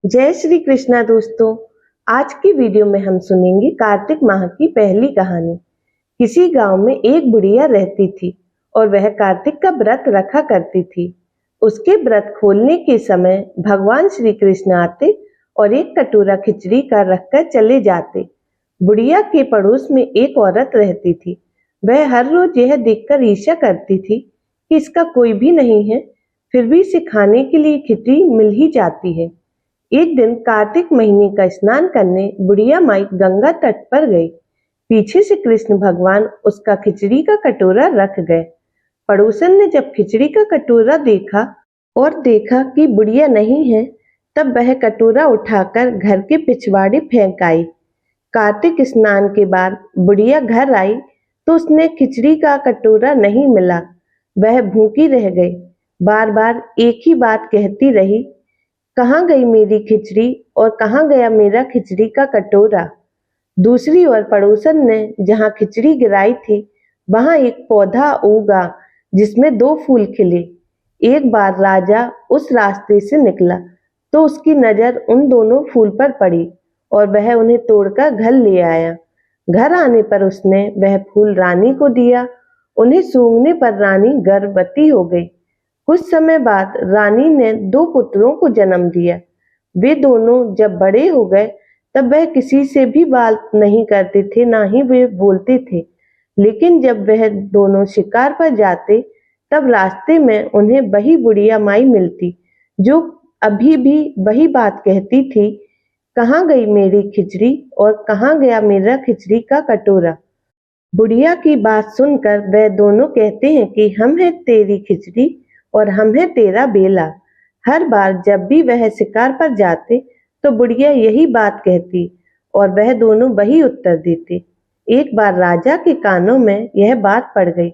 जय श्री कृष्णा दोस्तों। आज की वीडियो में हम सुनेंगे कार्तिक माह की पहली कहानी। किसी गांव में एक बुढ़िया रहती थी और वह कार्तिक का व्रत रखा करती थी। उसके व्रत खोलने के समय भगवान श्री कृष्ण आते और एक कटोरा खिचड़ी का रखकर चले जाते। बुढ़िया के पड़ोस में एक औरत रहती थी। वह हर रोज यह देखकर ईर्ष्या करती थी कि इसका कोई भी नहीं है, फिर भी इसे खाने के लिए खिचड़ी मिल ही जाती है। एक दिन कार्तिक महीने का स्नान करने बुढ़िया माई गंगा तट पर गई। पीछे से कृष्ण भगवान उसका खिचड़ी का कटोरा रख गए। पड़ोसन ने जब खिचड़ी का कटोरा देखा और देखा कि बुढ़िया नहीं है, तब वह कटोरा उठाकर घर के पिछवाड़े फेंक आई। कार्तिक स्नान के बाद बुढ़िया घर आई तो उसने खिचड़ी का कटोरा नहीं मिला। वह भूखी रह गई। बार बार एक ही बात कहती रही, कहाँ गई मेरी खिचड़ी और कहाँ गया मेरा खिचड़ी का कटोरा। दूसरी ओर पड़ोसन ने जहाँ खिचड़ी गिराई थी वहां एक पौधा उगा जिसमें 2 फूल खिले। एक बार राजा उस रास्ते से निकला तो उसकी नजर उन दोनों फूल पर पड़ी और वह उन्हें तोड़कर घर ले आया। घर आने पर उसने वह फूल रानी को दिया। उन्हें सूंघने पर रानी गर्भवती हो गई। कुछ समय बाद रानी ने 2 पुत्रों को जन्म दिया। वे दोनों जब बड़े हो गए तब वह किसी से भी बात नहीं करते थे, ना ही वे बोलते थे। लेकिन जब वह दोनों शिकार पर जाते तब रास्ते में उन्हें वही बुढ़िया माई मिलती, जो अभी भी वही बात कहती थी, कहाँ गई मेरी खिचड़ी और कहाँ गया मेरा खिचड़ी का कटोरा। बुढ़िया की बात सुनकर वह दोनों कहते हैं कि हम हैं तेरी खिचड़ी और हम हैं तेरा बेला। हर बार जब भी वह शिकार पर जाते तो बुढ़िया यही बात कहती और वह दोनों वही उत्तर देते। एक बार राजा के कानों में यह बात पड़ गई।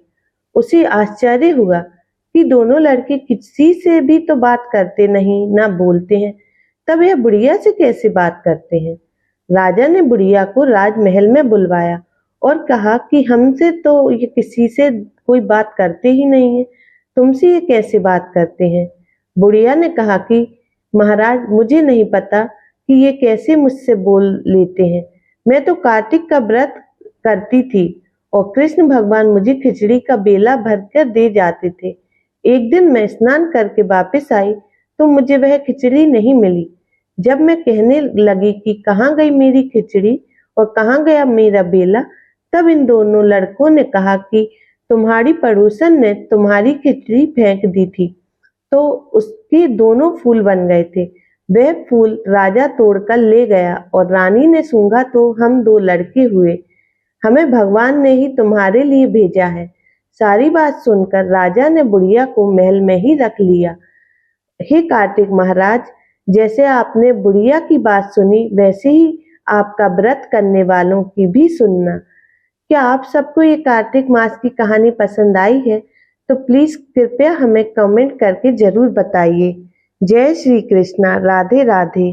उसे आश्चर्य हुआ कि दोनों लड़के किसी से भी तो बात करते नहीं, ना बोलते हैं, तब यह बुढ़िया से कैसे बात करते हैं। राजा ने बुढ़िया को राजमहल में बुलवाया और कहा कि हमसे तो ये किसी से कोई बात करते ही नहीं है, तुमसे ये कैसे बात करते हैं। बुढ़िया ने कहा कि महाराज, मुझे नहीं पता कि ये कैसे मुझसे बोल लेते हैं। मैं तो कार्तिक का व्रत करती थी और कृष्ण भगवान मुझे खिचड़ी का बेला भरकर दे जाते थे। एक दिन मैं स्नान करके वापस आई तो मुझे वह खिचड़ी नहीं मिली। जब मैं कहने लगी कि कहाँ गई मेरी खिचड़ी और कहाँ गया मेरा बेला, तब इन दोनों लड़कों ने कहा कि तुम्हारी पड़ोसन ने तुम्हारी खिचड़ी फेंक दी थी, तो उसके 2 फूल बन गए थे। वह फूल राजा तोड़कर ले गया और रानी ने सूंघा तो हम 2 लड़के हुए। हमें भगवान ने ही तुम्हारे लिए भेजा है। सारी बात सुनकर राजा ने बुढ़िया को महल में ही रख लिया। हे कार्तिक महाराज, जैसे आपने बुढ़िया की बात सुनी वैसे ही आपका व्रत करने वालों की भी सुनना। क्या आप सबको ये कार्तिक मास की कहानी पसंद आई है? तो प्लीज कृपया हमें कमेंट करके जरूर बताइए। जय श्री कृष्णा। राधे राधे।